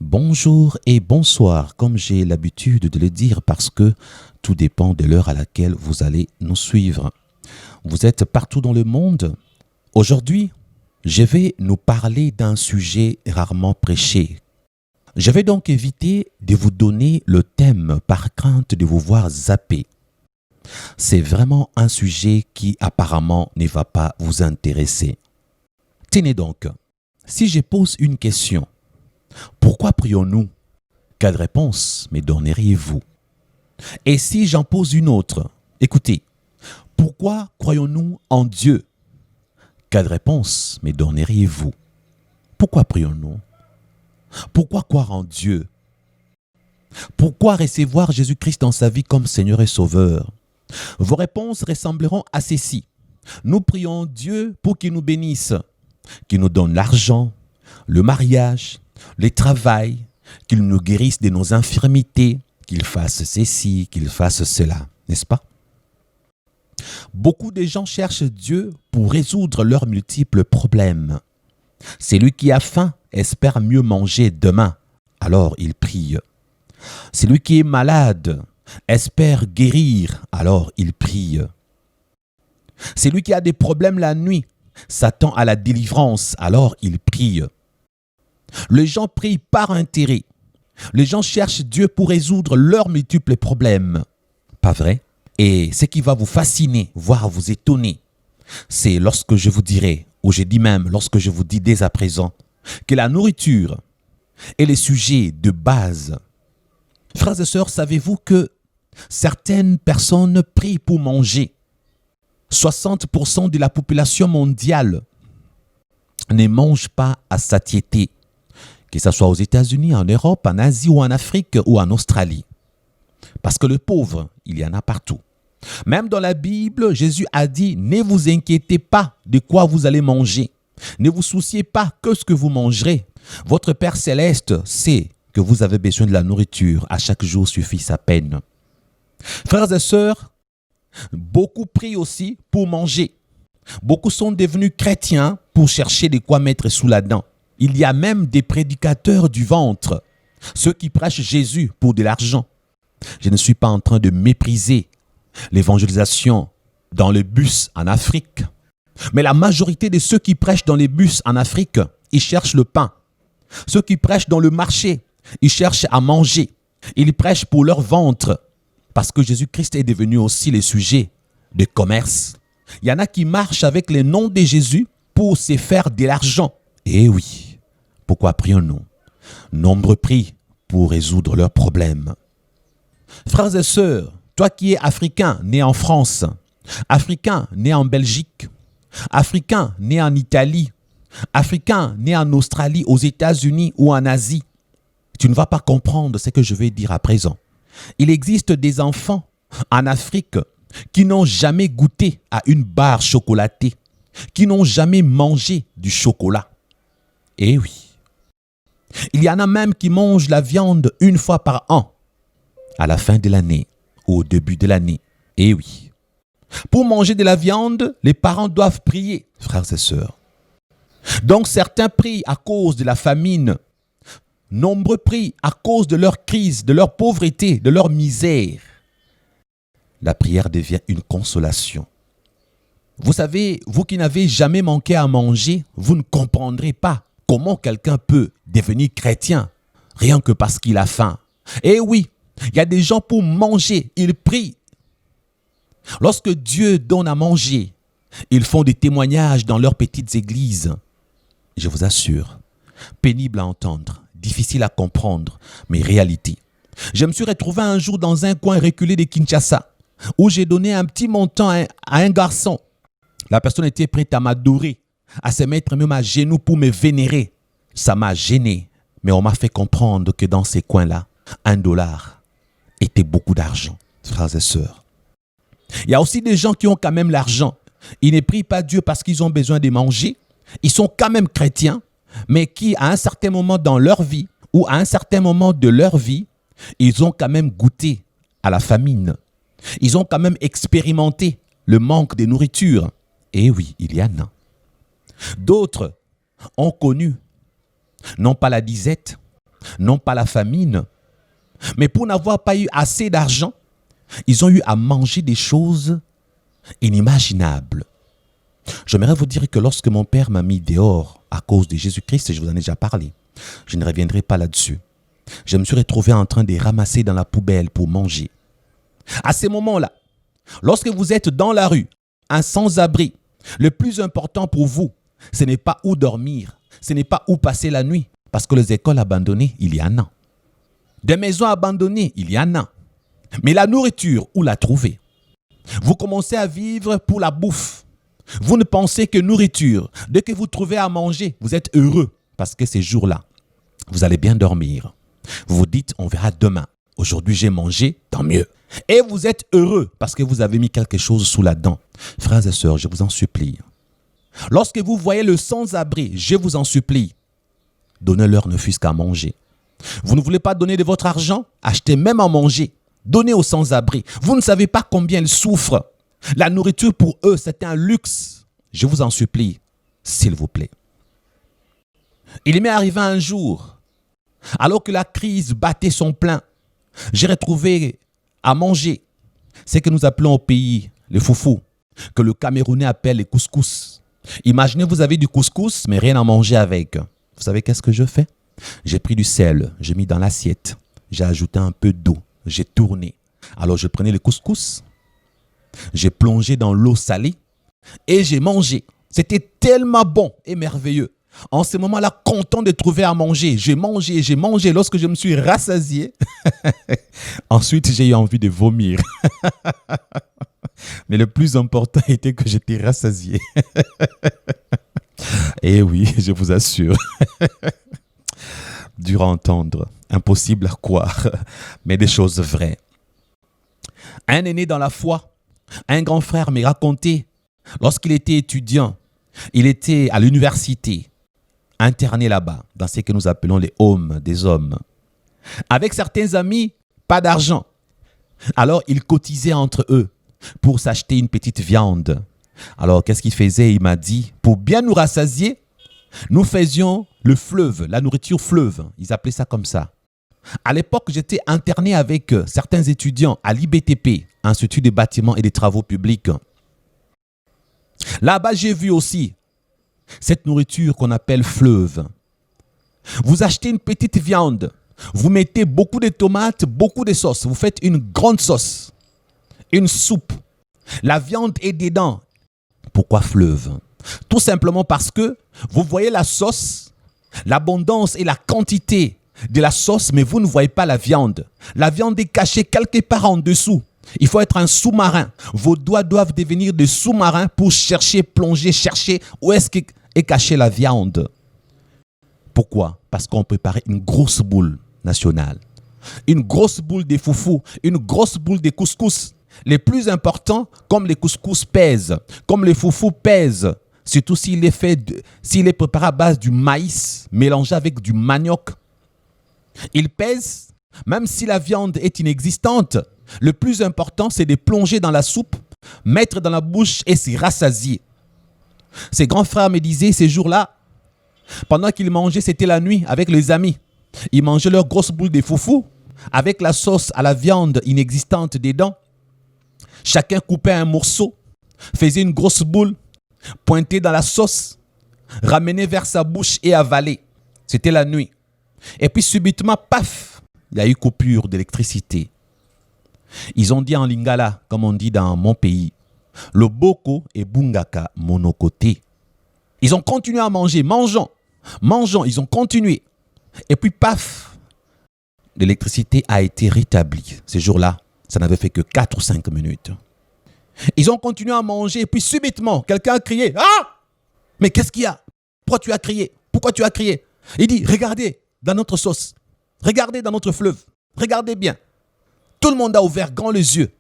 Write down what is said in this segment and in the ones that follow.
Bonjour et bonsoir, comme j'ai l'habitude de le dire parce que tout dépend de l'heure à laquelle vous allez nous suivre. Vous êtes partout dans le monde. Aujourd'hui, je vais nous parler d'un sujet rarement prêché. Je vais donc éviter de vous donner le thème par crainte de vous voir zapper. C'est vraiment un sujet qui apparemment ne va pas vous intéresser. Tenez donc, si je pose une question, pourquoi prions-nous? Quelle réponse me donneriez-vous? Et si j'en pose une autre, écoutez, pourquoi croyons-nous en Dieu? Quelle réponse me donneriez-vous? Pourquoi prions-nous? Pourquoi croire en Dieu? Pourquoi recevoir Jésus-Christ dans sa vie comme Seigneur et Sauveur? Vos réponses ressembleront à ceci. Nous prions Dieu pour qu'il nous bénisse, qu'il nous donne l'argent, le mariage, le travail, qu'il nous guérisse de nos infirmités, qu'il fasse ceci, qu'il fasse cela, n'est-ce pas? Beaucoup de gens cherchent Dieu pour résoudre leurs multiples problèmes. Celui qui a faim espère mieux manger demain, alors il prie. Celui qui est malade espère guérir, alors il prie. Celui qui a des problèmes la nuit s'attend à la délivrance, alors il prie. Les gens prient par intérêt. Les gens cherchent Dieu pour résoudre leurs multiples problèmes. Pas vrai? Et ce qui va vous fasciner, voire vous étonner, c'est lorsque je vous dirai, ou je dis même lorsque je vous dis dès à présent, que la nourriture est le sujet de base. Frères et sœurs, savez-vous que certaines personnes prient pour manger? 60% de la population mondiale ne mange pas à satiété, que ce soit aux États-Unis, en Europe, en Asie ou en Afrique ou en Australie. Parce que le pauvre, il y en a partout. Même dans la Bible, Jésus a dit, ne vous inquiétez pas de quoi vous allez manger. Ne vous souciez pas que ce que vous mangerez. Votre Père Céleste sait que vous avez besoin de la nourriture. À chaque jour suffit sa peine. Frères et sœurs, beaucoup prient aussi pour manger. Beaucoup sont devenus chrétiens pour chercher de quoi mettre sous la dent. Il y a même des prédicateurs du ventre, ceux qui prêchent Jésus pour de l'argent. Je ne suis pas en train de mépriser l'évangélisation dans les bus en Afrique. Mais la majorité de ceux qui prêchent dans les bus en Afrique, ils cherchent le pain. Ceux qui prêchent dans le marché, ils cherchent à manger. Ils prêchent pour leur ventre. Parce que Jésus-Christ est devenu aussi le sujet de commerce. Il y en a qui marchent avec le nom de Jésus pour se faire de l'argent. Eh oui, pourquoi prions-nous? Nombreux prient pour résoudre leurs problèmes. Frères et sœurs, toi qui es africain, né en France, africain, né en Belgique, africain, né en Italie, africain, né en Australie, aux États-Unis ou en Asie, tu ne vas pas comprendre ce que je vais dire à présent. Il existe des enfants en Afrique qui n'ont jamais goûté à une barre chocolatée, qui n'ont jamais mangé du chocolat. Eh oui. Il y en a même qui mangent la viande une fois par an, à la fin de l'année, au début de l'année. Eh oui. Pour manger de la viande, les parents doivent prier, frères et sœurs. Donc certains prient à cause de la famine. Nombreux prient à cause de leur crise, de leur pauvreté, de leur misère. La prière devient une consolation. Vous savez, vous qui n'avez jamais manqué à manger, vous ne comprendrez pas comment quelqu'un peut devenir chrétien rien que parce qu'il a faim. Eh oui, il y a des gens pour manger, ils prient. Lorsque Dieu donne à manger, ils font des témoignages dans leurs petites églises. Je vous assure, pénible à entendre, difficile à comprendre, mais réalité. Je me suis retrouvé un jour dans un coin reculé de Kinshasa où j'ai donné un petit montant à un garçon. La personne était prête à m'adorer, à se mettre même à genoux pour me vénérer. Ça m'a gêné, mais on m'a fait comprendre que dans ces coins-là, $1 était beaucoup d'argent, frères et sœurs. Il y a aussi des gens qui ont quand même l'argent. Ils ne prient pas Dieu parce qu'ils ont besoin de manger. Ils sont quand même chrétiens, mais qui, à un certain moment dans leur vie, ou à un certain moment de leur vie, ils ont quand même goûté à la famine. Ils ont quand même expérimenté le manque de nourriture. Et oui, il y en a. D'autres ont connu, non pas la disette, non pas la famine, mais pour n'avoir pas eu assez d'argent, ils ont eu à manger des choses inimaginables. J'aimerais vous dire que lorsque mon père m'a mis dehors à cause de Jésus-Christ, je vous en ai déjà parlé, je ne reviendrai pas là-dessus. Je me suis retrouvé en train de ramasser dans la poubelle pour manger. À ces moments-là, lorsque vous êtes dans la rue, un sans-abri, le plus important pour vous, ce n'est pas où dormir, ce n'est pas où passer la nuit, parce que les écoles abandonnées, il y en a. Des maisons abandonnées, il y en a. Mais la nourriture, où la trouver? Vous commencez à vivre pour la bouffe. Vous ne pensez que nourriture. Dès que vous trouvez à manger, vous êtes heureux, parce que ces jours-là, vous allez bien dormir. Vous vous dites, on verra demain. Aujourd'hui, j'ai mangé, tant mieux. Et vous êtes heureux parce que vous avez mis quelque chose sous la dent. Frères et sœurs, je vous en supplie. Lorsque vous voyez le sans-abri, je vous en supplie, donnez-leur ne fût-ce qu'à manger. Vous ne voulez pas donner de votre argent? Achetez même à manger. Donnez aux sans-abri. Vous ne savez pas combien ils souffrent. La nourriture pour eux, c'est un luxe. Je vous en supplie, s'il vous plaît. Il m'est arrivé un jour, alors que la crise battait son plein, j'ai retrouvé à manger ce que nous appelons au pays le foufou, que le Camerounais appelle les couscous. Imaginez, vous avez du couscous, mais rien à manger avec. Vous savez qu'est-ce que je fais? J'ai pris du sel, j'ai mis dans l'assiette, j'ai ajouté un peu d'eau, j'ai tourné. Alors je prenais le couscous, j'ai plongé dans l'eau salée et j'ai mangé. C'était tellement bon et merveilleux. En ce moment-là, content de trouver à manger. J'ai mangé. Lorsque je me suis rassasié, ensuite j'ai eu envie de vomir. Mais le plus important était que j'étais rassasié. Et oui, je vous assure. Dur à entendre, impossible à croire, mais des choses vraies. Un aîné dans la foi, un grand frère m'a raconté, lorsqu'il était étudiant, il était à l'université, interné là-bas, dans ce que nous appelons les homes des hommes. Avec certains amis, pas d'argent. Alors, ils cotisaient entre eux pour s'acheter une petite viande. Alors, qu'est-ce qu'ils faisaient? Il m'a dit, pour bien nous rassasier, nous faisions le fleuve, la nourriture fleuve. Ils appelaient ça comme ça. À l'époque, j'étais interné avec certains étudiants à l'IBTP, Institut des bâtiments et des travaux publics. Là-bas, j'ai vu aussi cette nourriture qu'on appelle fleuve. Vous achetez une petite viande, vous mettez beaucoup de tomates, beaucoup de sauce, vous faites une grande sauce, une soupe. La viande est dedans. Pourquoi fleuve? Tout simplement parce que vous voyez la sauce, l'abondance et la quantité de la sauce, mais vous ne voyez pas la viande. La viande est cachée quelque part en dessous. Il faut être un sous-marin. Vos doigts doivent devenir des sous-marins pour chercher, plonger, chercher où est-ce qu'est cachée la viande. Pourquoi? Parce qu'on préparait une grosse boule nationale. Une grosse boule de foufou, une grosse boule de couscous. Les plus importants, comme les couscous pèsent, comme les foufous pèsent, surtout s'il est préparé à base du maïs mélangé avec du manioc. Il pèse, même si la viande est inexistante. Le plus important, c'est de plonger dans la soupe, mettre dans la bouche et se rassasier. Ses grands frères me disaient ces jours-là, pendant qu'ils mangeaient, c'était la nuit avec les amis. Ils mangeaient leur grosse boule de foufou avec la sauce à la viande inexistante dedans. Chacun coupait un morceau, faisait une grosse boule, pointait dans la sauce, ramenait vers sa bouche et avalait. C'était la nuit. Et puis subitement, paf, il y a eu coupure d'électricité. Ils ont dit en lingala, comme on dit dans mon pays, le boko et bungaka monokoté. Ils ont continué à manger, mangeant, ils ont continué. Et puis paf, l'électricité a été rétablie. Ces jours-là, ça n'avait fait que 4 ou 5 minutes. Ils ont continué à manger et puis subitement, quelqu'un a crié. Ah! Mais qu'est-ce qu'il y a? Pourquoi tu as crié? Pourquoi tu as crié? Il dit, regardez dans notre sauce, regardez dans notre fleuve, regardez bien. Tout le monde a ouvert grand les yeux.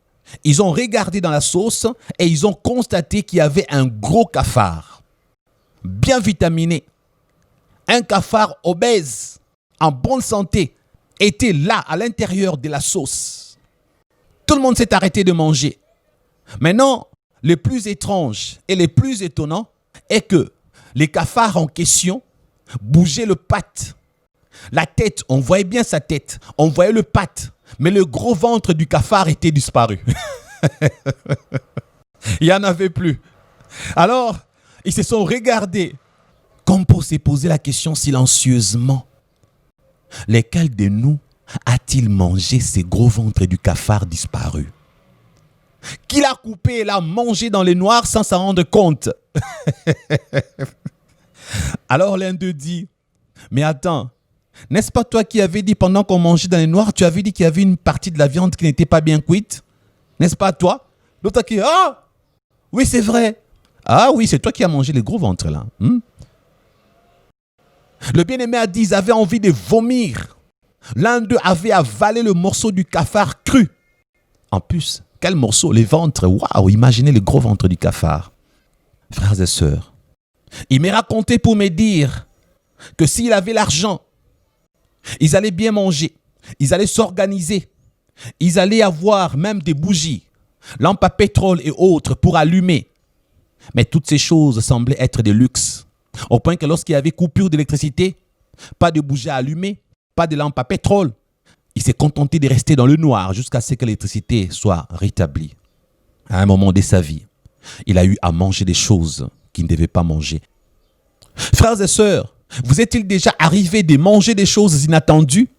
Ils ont regardé dans la sauce et ils ont constaté qu'il y avait un gros cafard, bien vitaminé. Un cafard obèse, en bonne santé, était là à l'intérieur de la sauce. Tout le monde s'est arrêté de manger. Maintenant, le plus étrange et le plus étonnant est que les cafards en question bougeaient le patte. La tête, on voyait bien sa tête. On voyait le patte. Mais le gros ventre du cafard était disparu. Il n'y en avait plus. Alors, ils se sont regardés comme pour se poser la question silencieusement. Lequel de nous a-t-il mangé ces gros ventres du cafard disparu? Qui l'a coupé et l'a mangé dans les noirs sans s'en rendre compte? Alors l'un d'eux dit, mais attends, n'est-ce pas toi qui avais dit pendant qu'on mangeait dans les noirs, tu avais dit qu'il y avait une partie de la viande qui n'était pas bien cuite? N'est-ce pas toi? L'autre qui dit, ah, oui c'est vrai. Ah oui, c'est toi qui as mangé les gros ventres là. Le bien-aimé a dit, ils avaient envie de vomir. L'un d'eux avait avalé le morceau du cafard cru. En plus, quel morceau? Les ventres. Waouh, imaginez le gros ventre du cafard. Frères et sœurs, il m'est raconté pour me dire que s'il avait l'argent, ils allaient bien manger, ils allaient s'organiser, ils allaient avoir même des bougies, lampes à pétrole et autres pour allumer. Mais toutes ces choses semblaient être des luxes, au point que lorsqu'il y avait coupure d'électricité, pas de bougies à allumer, pas de lampes à pétrole, il s'est contenté de rester dans le noir jusqu'à ce que l'électricité soit rétablie. À un moment de sa vie, il a eu à manger des choses qu'il ne devait pas manger. Frères et sœurs, vous est-il déjà arrivé de manger des choses inattendues?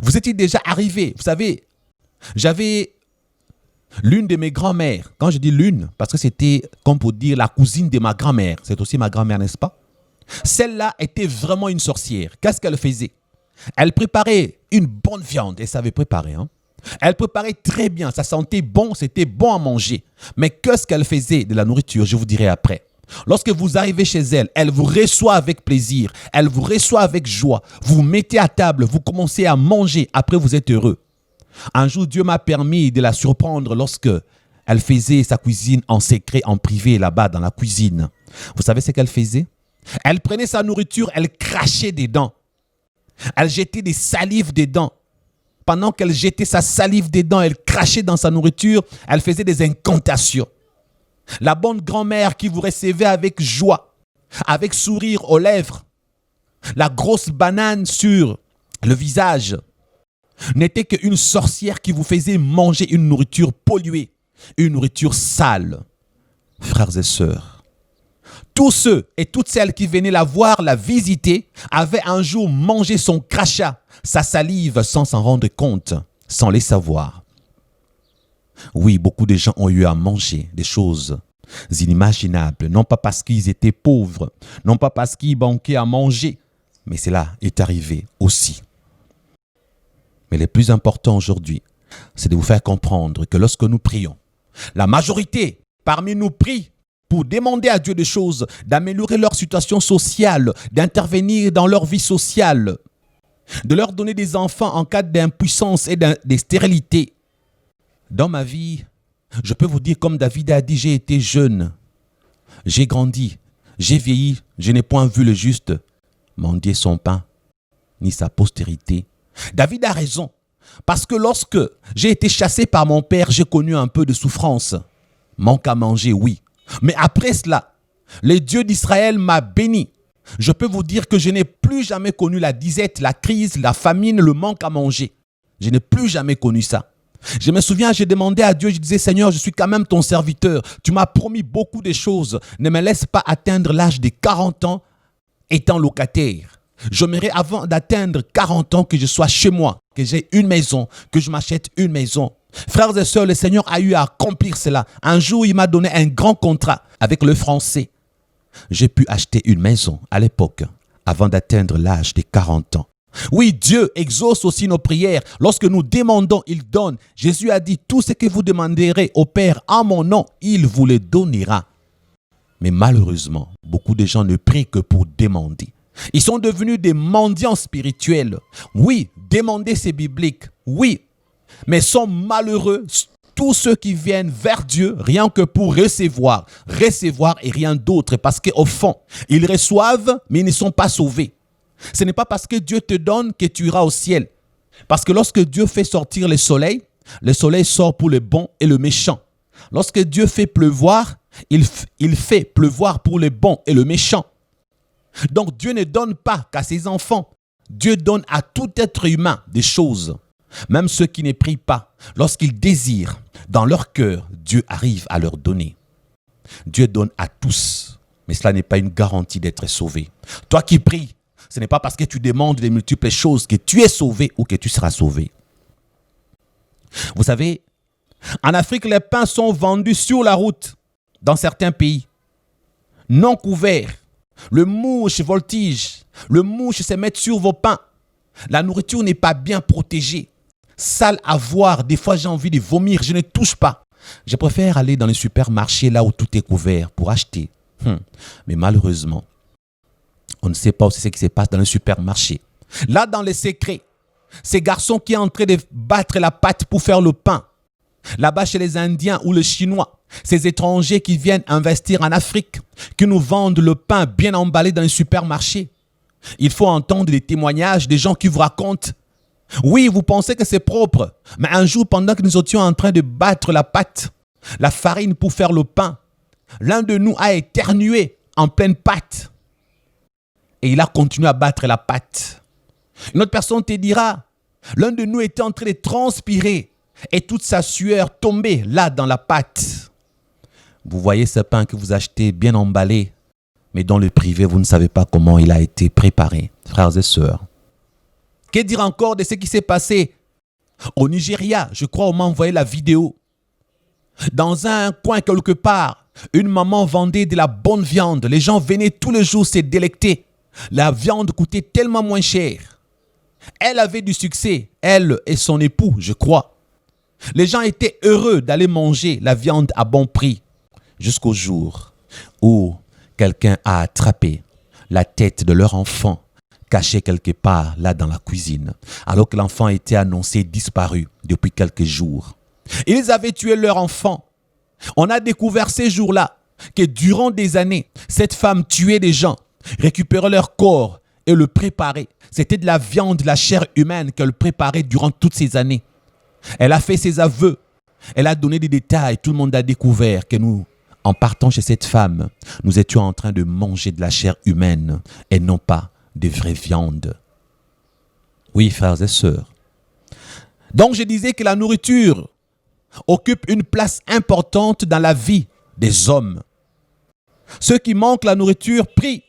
Vous est-il déjà arrivé? Vous savez, j'avais l'une de mes grand-mères. Quand je dis l'une, parce que c'était, comme pour dire, la cousine de ma grand-mère. C'est aussi ma grand-mère, n'est-ce pas? Celle-là était vraiment une sorcière. Qu'est-ce qu'elle faisait? Elle préparait une bonne viande. Elle savait préparer. Elle préparait très bien. Ça sentait bon. C'était bon à manger. Mais qu'est-ce qu'elle faisait de la nourriture? Je vous dirai après. Lorsque vous arrivez chez elle, elle vous reçoit avec plaisir. Elle vous reçoit avec joie. Vous vous mettez à table. Vous commencez à manger. Après, vous êtes heureux. Un jour, Dieu m'a permis de la surprendre lorsque elle faisait sa cuisine en secret, en privé, là-bas dans la cuisine. Vous savez ce qu'elle faisait? Elle prenait sa nourriture, elle crachait dedans. Elle jetait des salives dedans. Pendant qu'elle jetait sa salive dedans, elle crachait dans sa nourriture, elle faisait des incantations. La bonne grand-mère qui vous recevait avec joie, avec sourire aux lèvres, la grosse banane sur le visage, n'était qu'une sorcière qui vous faisait manger une nourriture polluée, une nourriture sale. Frères et sœurs, tous ceux et toutes celles qui venaient la voir, la visiter, avaient un jour mangé son crachat, sa salive sans s'en rendre compte, sans les savoir. Oui, beaucoup de gens ont eu à manger des choses inimaginables, non pas parce qu'ils étaient pauvres, non pas parce qu'ils manquaient à manger, mais cela est arrivé aussi. Mais le plus important aujourd'hui, c'est de vous faire comprendre que lorsque nous prions, la majorité parmi nous prie pour demander à Dieu des choses, d'améliorer leur situation sociale, d'intervenir dans leur vie sociale, de leur donner des enfants en cas d'impuissance et de stérilité. Dans ma vie, je peux vous dire comme David a dit, j'ai été jeune, j'ai grandi, j'ai vieilli, je n'ai point vu le juste mendier son pain, ni sa postérité. David a raison, parce que lorsque j'ai été chassé par mon père, j'ai connu un peu de souffrance. Manque à manger, oui. Mais après cela, le Dieu d'Israël m'a béni. Je peux vous dire que je n'ai plus jamais connu la disette, la crise, la famine, le manque à manger. Je n'ai plus jamais connu ça. Je me souviens, j'ai demandé à Dieu, je disais, Seigneur, je suis quand même ton serviteur. Tu m'as promis beaucoup de choses. Ne me laisse pas atteindre l'âge de 40 ans étant locataire. J'aimerais avant d'atteindre 40 ans que je sois chez moi, que j'ai une maison, que je m'achète une maison. Frères et sœurs, le Seigneur a eu à accomplir cela. Un jour, il m'a donné un grand contrat avec le français. J'ai pu acheter une maison à l'époque, avant d'atteindre l'âge de 40 ans. Oui, Dieu exauce aussi nos prières. Lorsque nous demandons, il donne. Jésus a dit, tout ce que vous demanderez au Père en mon nom, il vous le donnera. Mais malheureusement, beaucoup de gens ne prient que pour demander. Ils sont devenus des mendiants spirituels. Oui, demander c'est biblique. Oui, mais sont malheureux tous ceux qui viennent vers Dieu rien que pour recevoir. Recevoir et rien d'autre. Parce qu'au fond, ils reçoivent mais ils ne sont pas sauvés. Ce n'est pas parce que Dieu te donne que tu iras au ciel. Parce que lorsque Dieu fait sortir le soleil sort pour le bon et le méchant. Lorsque Dieu fait pleuvoir, il fait pleuvoir pour le bon et le méchant. Donc Dieu ne donne pas qu'à ses enfants. Dieu donne à tout être humain des choses. Même ceux qui ne prient pas, lorsqu'ils désirent dans leur cœur, Dieu arrive à leur donner. Dieu donne à tous, mais cela n'est pas une garantie d'être sauvé. Toi qui pries, ce n'est pas parce que tu demandes de multiples choses que tu es sauvé ou que tu seras sauvé. Vous savez, en Afrique, les pains sont vendus sur la route dans certains pays, non couverts. Le mouche voltige, le mouche se met sur vos pains. La nourriture n'est pas bien protégée. Sale à voir, des fois j'ai envie de vomir, je ne touche pas. Je préfère aller dans les supermarchés là où tout est couvert pour acheter. Mais malheureusement, on ne sait pas aussi ce qui se passe dans le supermarché. Là, dans les secrets, ces garçons qui sont en train de battre la pâte pour faire le pain. Là-bas, chez les Indiens ou les Chinois, ces étrangers qui viennent investir en Afrique, qui nous vendent le pain bien emballé dans les supermarchés. Il faut entendre des témoignages des gens qui vous racontent. Oui, vous pensez que c'est propre, mais un jour, pendant que nous étions en train de battre la pâte, la farine pour faire le pain, l'un de nous a éternué en pleine pâte. Et il a continué à battre la pâte. Une autre personne te dira, l'un de nous était en train de transpirer et toute sa sueur tombait là dans la pâte. Vous voyez ce pain que vous achetez bien emballé, mais dans le privé, vous ne savez pas comment il a été préparé, frères et sœurs. Que dire encore de ce qui s'est passé au Nigeria? Je crois on m'a envoyé la vidéo. Dans un coin quelque part, une maman vendait de la bonne viande. Les gens venaient tous les jours se délecter. La viande coûtait tellement moins cher. Elle avait du succès, elle et son époux, je crois. Les gens étaient heureux d'aller manger la viande à bon prix. Jusqu'au jour où quelqu'un a attrapé la tête de leur enfant caché quelque part là dans la cuisine, alors que l'enfant était annoncé disparu depuis quelques jours. Ils avaient tué leur enfant. On a découvert ces jours-là que durant des années, cette femme tuait des gens, récupérait leur corps et le préparait. C'était de la viande, de la chair humaine qu'elle préparait durant toutes ces années. Elle a fait ses aveux. Elle a donné des détails. Tout le monde a découvert que nous, en partant chez cette femme, nous étions en train de manger de la chair humaine et non pas de vraie viande. Oui, frères et sœurs. Donc, je disais que la nourriture occupe une place importante dans la vie des hommes. Ceux qui manquent la nourriture prient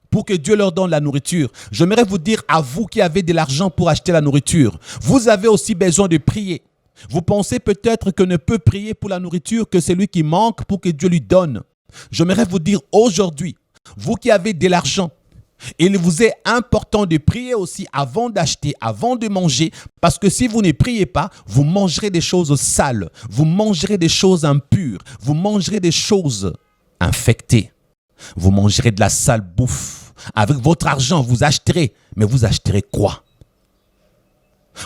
pour que Dieu leur donne la nourriture. J'aimerais vous dire à vous qui avez de l'argent pour acheter la nourriture, vous avez aussi besoin de prier. Vous pensez peut-être que ne peut prier pour la nourriture que celui qui manque pour que Dieu lui donne. J'aimerais vous dire aujourd'hui, vous qui avez de l'argent, il vous est important de prier aussi avant d'acheter, avant de manger, parce que si vous ne priez pas, vous mangerez des choses sales, vous mangerez des choses impures, vous mangerez des choses infectées, vous mangerez de la sale bouffe. Avec votre argent, vous acheterez, mais vous acheterez quoi?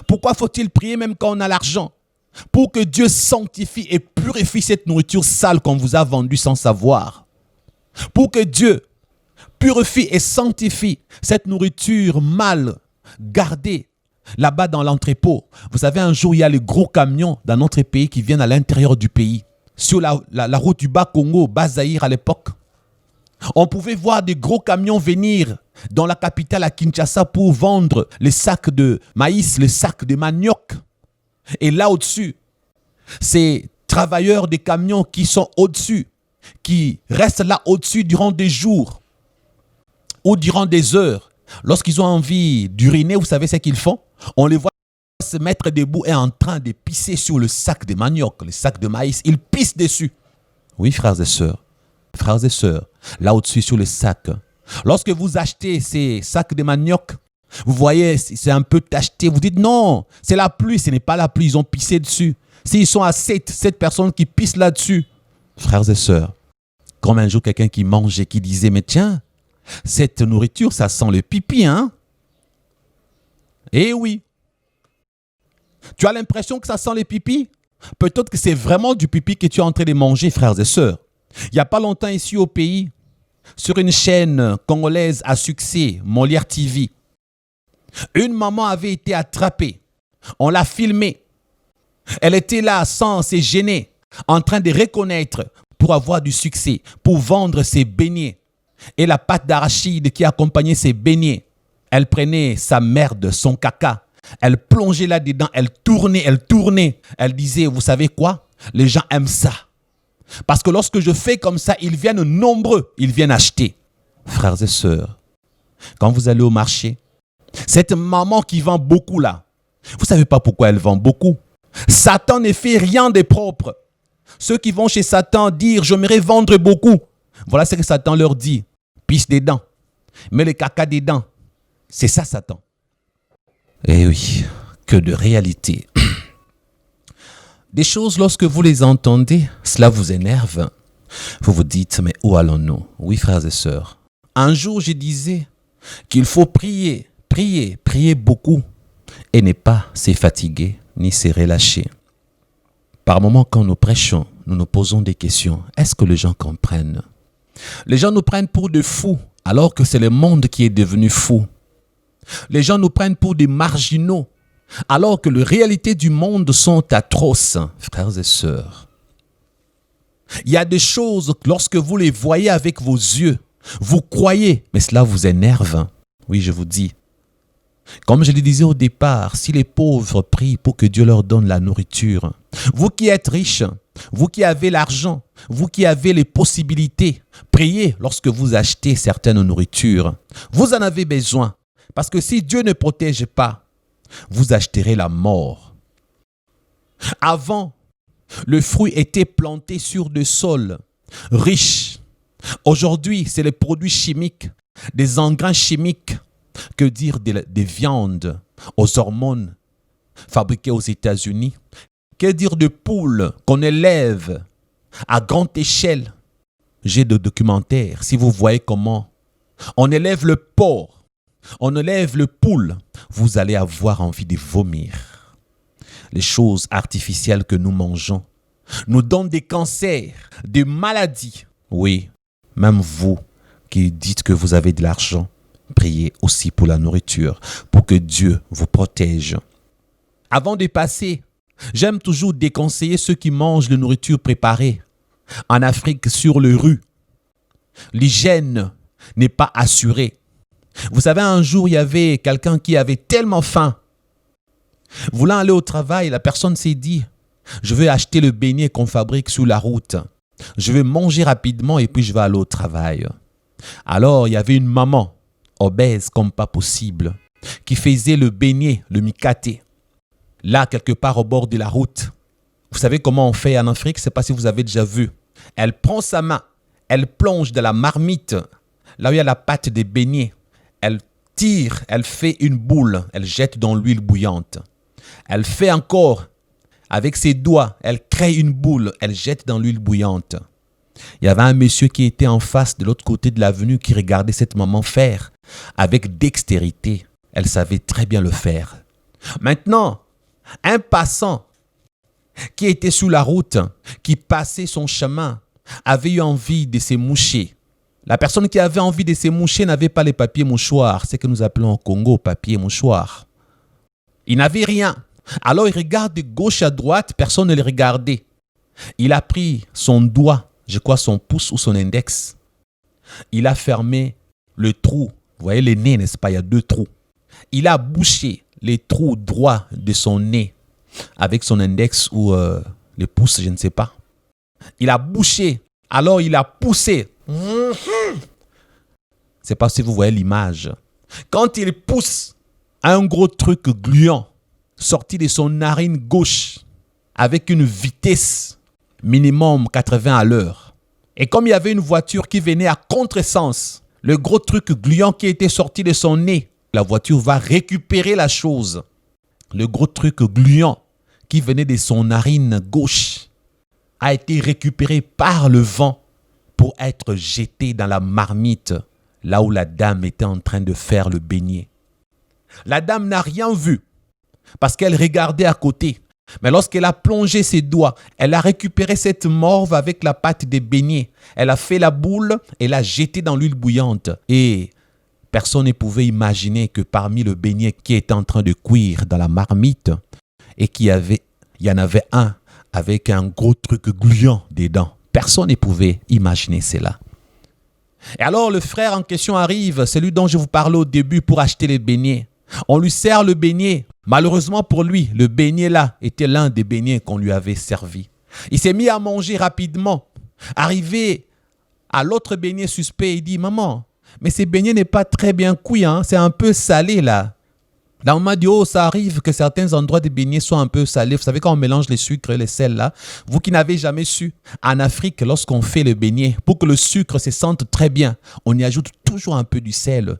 Pourquoi faut-il prier même quand on a l'argent? Pour que Dieu sanctifie et purifie cette nourriture sale qu'on vous a vendue sans savoir. Pour que Dieu purifie et sanctifie cette nourriture mal gardée là-bas dans l'entrepôt. Vous savez, un jour, il y a les gros camions dans notre pays qui viennent à l'intérieur du pays. Sur la route du Bas-Congo, Bas-Zaïre à l'époque. On pouvait voir des gros camions venir dans la capitale à Kinshasa pour vendre les sacs de maïs, les sacs de manioc. Et là au-dessus, ces travailleurs des camions qui sont au-dessus, qui restent là au-dessus durant des jours ou durant des heures, lorsqu'ils ont envie d'uriner, vous savez ce qu'ils font? On les voit se mettre debout et en train de pisser sur le sac de manioc, le sac de maïs. Ils pissent dessus. Oui, frères et sœurs, là au-dessus sur le sac. Lorsque vous achetez ces sacs de manioc, vous voyez, c'est un peu tacheté. Vous dites non, c'est la pluie, ce n'est pas la pluie, ils ont pissé dessus. S'ils sont à 7 personnes qui pissent là-dessus, frères et sœurs, comme un jour quelqu'un qui mangeait, qui disait, mais tiens, cette nourriture, ça sent le pipi, hein? Eh oui. Tu as l'impression que ça sent le pipi? Peut-être que c'est vraiment du pipi que tu es en train de manger, frères et sœurs. Il n'y a pas longtemps ici au pays, sur une chaîne congolaise à succès, Molière TV, une maman avait été attrapée. On l'a filmée. Elle était là sans se gêner, en train de reconnaître pour avoir du succès, pour vendre ses beignets et la pâte d'arachide qui accompagnait ses beignets. Elle prenait sa merde, son caca, elle plongeait là-dedans, elle tournait. Elle disait, vous savez quoi? Les gens aiment ça. Parce que lorsque je fais comme ça, ils viennent nombreux, ils viennent acheter. Frères et sœurs, quand vous allez au marché, cette maman qui vend beaucoup là, vous ne savez pas pourquoi elle vend beaucoup. Satan ne fait rien de propre. Ceux qui vont chez Satan dire, j'aimerais vendre beaucoup. Voilà ce que Satan leur dit. Pisse des dents. Mets le caca des dents. C'est ça Satan. Eh oui, que de réalité. Des choses, lorsque vous les entendez, cela vous énerve. Vous vous dites, mais où allons-nous? Oui, frères et sœurs. Un jour, je disais qu'il faut prier beaucoup et ne pas se fatiguer ni se relâcher. Par moments, quand nous prêchons, nous nous posons des questions. Est-ce que les gens comprennent? Les gens nous prennent pour des fous, alors que c'est le monde qui est devenu fou. Les gens nous prennent pour des marginaux, alors que les réalités du monde sont atroces, frères et sœurs. Il y a des choses, lorsque vous les voyez avec vos yeux, vous croyez, mais cela vous énerve. Oui, je vous dis. Comme je le disais au départ, si les pauvres prient pour que Dieu leur donne la nourriture, vous qui êtes riches, vous qui avez l'argent, vous qui avez les possibilités, priez lorsque vous achetez certaines nourritures. Vous en avez besoin. Parce que si Dieu ne protège pas, vous acheterez la mort. Avant, le fruit était planté sur des sols riches. Aujourd'hui, c'est les produits chimiques, des engrais chimiques. Que dire des viandes aux hormones fabriquées aux États-Unis? Que dire de poules qu'on élève à grande échelle? J'ai de documentaires. Si vous voyez comment on élève le porc, on élève le poule, vous allez avoir envie de vomir. Les choses artificielles que nous mangeons nous donnent des cancers, des maladies. Oui, même vous qui dites que vous avez de l'argent, priez aussi pour la nourriture, pour que Dieu vous protège. Avant de passer, j'aime toujours déconseiller ceux qui mangent de nourriture préparée. En Afrique, sur les rues, l'hygiène n'est pas assurée. Vous savez, un jour, il y avait quelqu'un qui avait tellement faim. Voulant aller au travail, la personne s'est dit, je vais acheter le beignet qu'on fabrique sur la route. Je vais manger rapidement et puis je vais aller au travail. Alors, il y avait une maman, obèse comme pas possible, qui faisait le beignet, le mikaté, là, quelque part au bord de la route. Vous savez comment on fait en Afrique? Je ne sais pas si vous avez déjà vu. Elle prend sa main, elle plonge dans la marmite, là où il y a la pâte des beignets. Elle tire, elle fait une boule, elle jette dans l'huile bouillante. Elle fait encore, avec ses doigts, elle crée une boule, elle jette dans l'huile bouillante. Il y avait un monsieur qui était en face de l'autre côté de l'avenue qui regardait cette maman faire. Avec dextérité, elle savait très bien le faire. Maintenant, un passant qui était sur la route, qui passait son chemin, avait eu envie de se moucher. La personne qui avait envie de se moucher n'avait pas les papiers mouchoirs, ce que nous appelons au Congo papier mouchoir. Il n'avait rien. Alors il regarde de gauche à droite, personne ne le regardait. Il a pris son doigt, je crois son pouce ou son index. Il a fermé le trou. Vous voyez le nez, n'est-ce pas? Il y a 2 trous. Il a bouché les trous droits de son nez avec son index ou le pouce, je ne sais pas. Il a bouché. Alors il a poussé. Je ne sais pas si vous voyez l'image. Quand il pousse, un gros truc gluant sorti de son narine gauche avec une vitesse minimum 80 à l'heure. Et comme il y avait une voiture qui venait à contresens, le gros truc gluant qui était sorti de son nez, la voiture va récupérer la chose. Le gros truc gluant qui venait de son narine gauche a été récupéré par le vent pour être jeté dans la marmite, là où la dame était en train de faire le beignet. La dame n'a rien vu parce qu'elle regardait à côté. Mais lorsqu'elle a plongé ses doigts, elle a récupéré cette morve avec la pâte des beignets. Elle a fait la boule et l'a jetée dans l'huile bouillante. Et personne ne pouvait imaginer que parmi le beignet qui était en train de cuire dans la marmite, et il y en avait un avec un gros truc gluant dedans. Personne ne pouvait imaginer cela. Et alors le frère en question arrive, celui dont je vous parlais au début, pour acheter les beignets. On lui sert le beignet. Malheureusement pour lui, le beignet là était l'un des beignets qu'on lui avait servi. Il s'est mis à manger rapidement. Arrivé à l'autre beignet suspect, il dit « Maman, mais ces beignets n'est pas très bien cuits, hein? C'est un peu salé là. » Là, on m'a dit « Oh, ça arrive que certains endroits des beignets soient un peu salés. Vous savez quand on mélange les sucres et les sels là. Vous qui n'avez jamais su, en Afrique, lorsqu'on fait le beignet, pour que le sucre se sente très bien, on y ajoute toujours un peu du sel.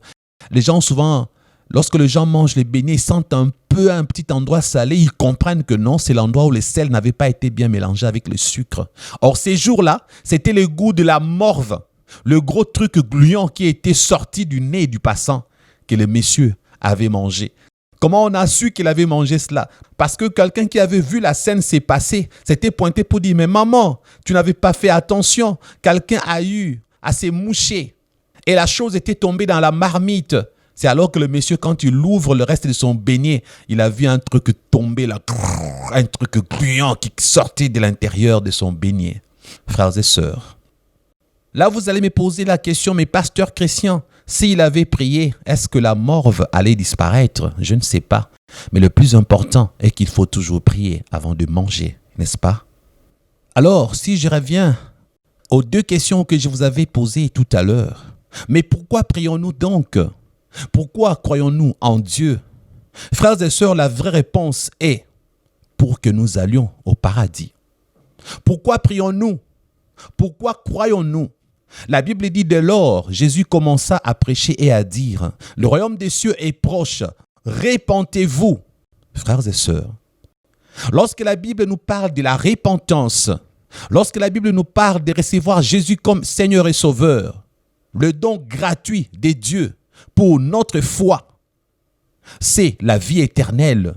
Les gens souvent, lorsque les gens mangent les beignets, ils sentent un petit endroit salé, ils comprennent que non, c'est l'endroit où les sels n'avaient pas été bien mélangés avec le sucre. Or, ces jours-là, c'était le goût de la morve, le gros truc gluant qui était sorti du nez du passant que le monsieur avait mangé. Comment on a su qu'il avait mangé cela? Parce que quelqu'un qui avait vu la scène s'est passé, s'était pointé pour dire « Mais maman, tu n'avais pas fait attention, quelqu'un a eu à se moucher. » Et la chose était tombée dans la marmite. C'est alors que le monsieur, quand il ouvre le reste de son beignet, il a vu un truc tomber là, un truc gluant qui sortait de l'intérieur de son beignet. Frères et sœurs, là vous allez me poser la question, mais pasteur Christian, s'il avait prié, est-ce que la morve allait disparaître? Je ne sais pas. Mais le plus important est qu'il faut toujours prier avant de manger, n'est-ce pas? Alors, si je reviens aux deux questions que je vous avais posées tout à l'heure, mais pourquoi prions-nous donc? Pourquoi croyons-nous en Dieu? Frères et sœurs, la vraie réponse est pour que nous allions au paradis. Pourquoi prions-nous? Pourquoi croyons-nous? La Bible dit dès lors, Jésus commença à prêcher et à dire, le royaume des cieux est proche, répentez-vous, frères et sœurs. Lorsque la Bible nous parle de la repentance, lorsque la Bible nous parle de recevoir Jésus comme Seigneur et Sauveur, le don gratuit de Dieu pour notre foi, c'est la vie éternelle,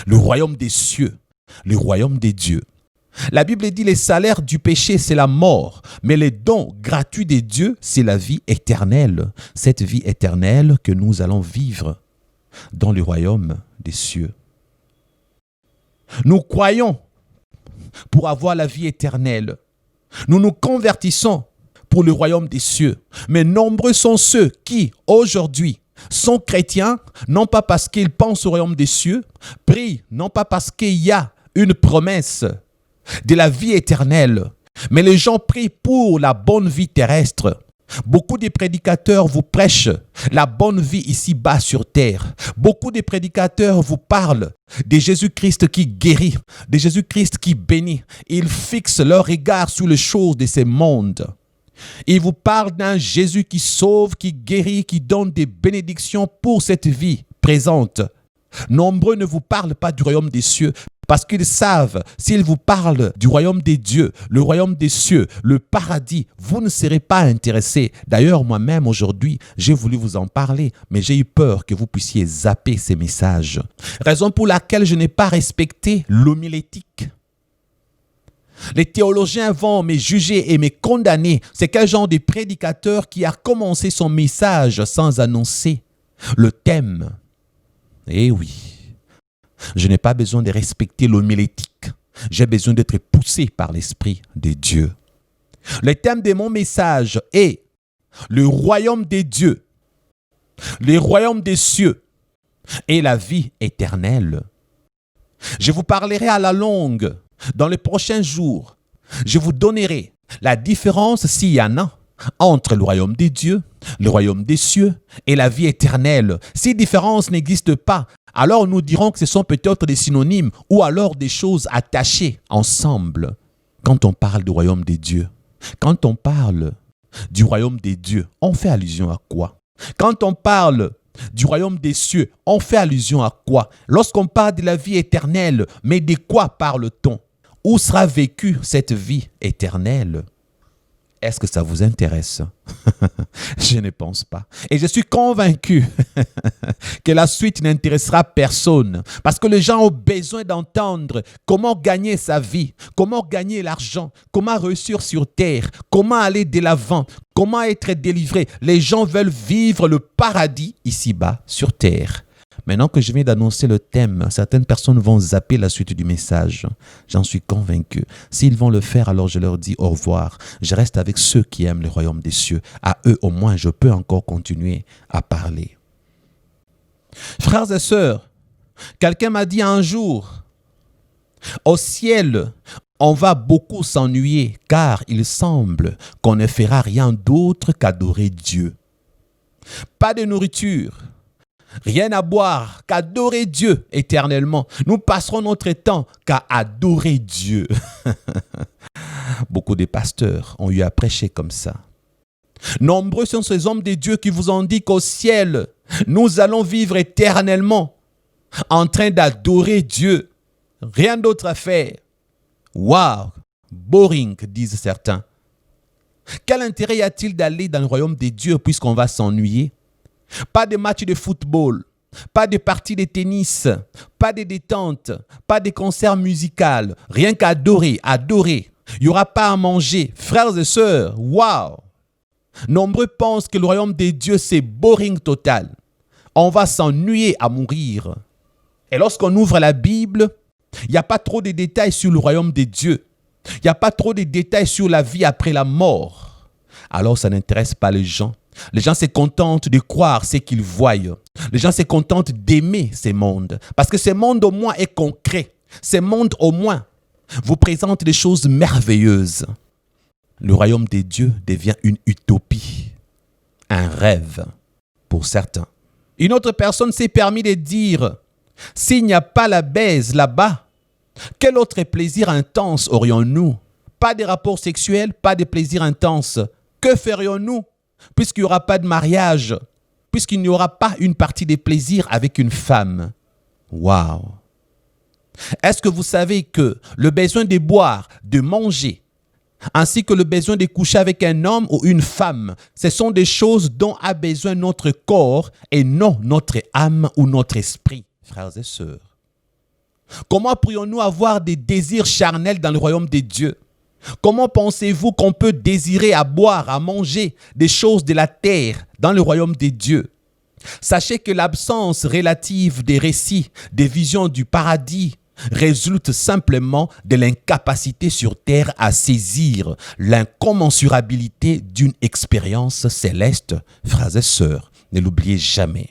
le royaume des cieux, le royaume des dieux. La Bible dit les salaires du péché, c'est la mort, mais les dons gratuits de Dieu, c'est la vie éternelle. Cette vie éternelle que nous allons vivre dans le royaume des cieux. Nous croyons pour avoir la vie éternelle. Nous nous convertissons pour le royaume des cieux. Mais nombreux sont ceux qui, aujourd'hui, sont chrétiens, non pas parce qu'ils pensent au royaume des cieux, prient, non pas parce qu'il y a une promesse de la vie éternelle, mais les gens prient pour la bonne vie terrestre. Beaucoup de prédicateurs vous prêchent la bonne vie ici-bas sur terre. Beaucoup de prédicateurs vous parlent de Jésus-Christ qui guérit, de Jésus-Christ qui bénit. Ils fixent leur regard sur les choses de ce monde. Ils vous parlent d'un Jésus qui sauve, qui guérit, qui donne des bénédictions pour cette vie présente. Nombreux ne vous parlent pas du royaume des cieux parce qu'ils savent, s'ils vous parlent du royaume des dieux, le royaume des cieux, le paradis, vous ne serez pas intéressés. D'ailleurs, moi-même aujourd'hui, j'ai voulu vous en parler, mais j'ai eu peur que vous puissiez zapper ces messages. Raison pour laquelle je n'ai pas respecté l'homilétique. Les théologiens vont me juger et me condamner. C'est quel genre de prédicateur qui a commencé son message sans annoncer le thème? Eh oui, je n'ai pas besoin de respecter l'homilétique. J'ai besoin d'être poussé par l'Esprit de Dieu. Le thème de mon message est le royaume des dieux, le royaume des cieux et la vie éternelle. Je vous parlerai à la longue dans les prochains jours. Je vous donnerai la différence, s'il y en a, entre le royaume des dieux, le royaume des cieux et la vie éternelle. Si différence n'existe pas, alors nous dirons que ce sont peut-être des synonymes ou alors des choses attachées ensemble. Quand on parle du royaume des dieux, quand on parle du royaume des dieux, on fait allusion à quoi? Quand on parle du royaume des cieux, on fait allusion à quoi? Lorsqu'on parle de la vie éternelle, mais de quoi parle-t-on? Où sera vécue cette vie éternelle? Est-ce que ça vous intéresse? Je ne pense pas. Et je suis convaincu que la suite n'intéressera personne. Parce que les gens ont besoin d'entendre comment gagner sa vie, comment gagner l'argent, comment réussir sur terre, comment aller de l'avant, comment être délivré. Les gens veulent vivre le paradis ici-bas sur terre. Maintenant que je viens d'annoncer le thème, certaines personnes vont zapper la suite du message. J'en suis convaincu. S'ils vont le faire, alors je leur dis au revoir. Je reste avec ceux qui aiment le royaume des cieux. À eux, au moins, je peux encore continuer à parler. Frères et sœurs, quelqu'un m'a dit un jour, au ciel, on va beaucoup s'ennuyer car il semble qu'on ne fera rien d'autre qu'adorer Dieu. Pas de nourriture, rien à boire qu'adorer Dieu éternellement. Nous passerons notre temps qu'à adorer Dieu. Beaucoup de pasteurs ont eu à prêcher comme ça. Nombreux sont ces hommes de Dieu qui vous ont dit qu'au ciel, nous allons vivre éternellement en train d'adorer Dieu. Rien d'autre à faire. Wow, boring, disent certains. Quel intérêt y a-t-il d'aller dans le royaume des dieux puisqu'on va s'ennuyer? Pas de match de football, pas de partie de tennis, pas de détente, pas de concert musical, rien qu'adorer, adorer. Il n'y aura pas à manger. Frères et sœurs, wow! Nombreux pensent que le royaume des dieux, c'est boring total. On va s'ennuyer à mourir. Et lorsqu'on ouvre la Bible, il n'y a pas trop de détails sur le royaume des dieux. Il n'y a pas trop de détails sur la vie après la mort. Alors ça n'intéresse pas les gens. Les gens se contentent de croire ce qu'ils voient. Les gens se contentent d'aimer ces mondes. Parce que ce monde au moins est concret. Ce monde au moins vous présente des choses merveilleuses. Le royaume des dieux devient une utopie. Un rêve pour certains. Une autre personne s'est permis de dire, s'il n'y a pas la baise là-bas, quel autre plaisir intense aurions-nous? Pas de rapports sexuels, pas de plaisir intense. Que ferions-nous puisqu'il n'y aura pas de mariage, puisqu'il n'y aura pas une partie des plaisirs avec une femme? Waouh! Est-ce que vous savez que le besoin de boire, de manger, ainsi que le besoin de coucher avec un homme ou une femme, ce sont des choses dont a besoin notre corps et non notre âme ou notre esprit, frères et sœurs? Comment pourrions-nous avoir des désirs charnels dans le royaume des dieux? Comment pensez-vous qu'on peut désirer à boire, à manger des choses de la terre dans le royaume des dieux? Sachez que l'absence relative des récits, des visions du paradis, résulte simplement de l'incapacité sur terre à saisir l'incommensurabilité d'une expérience céleste. Frères et sœurs, ne l'oubliez jamais.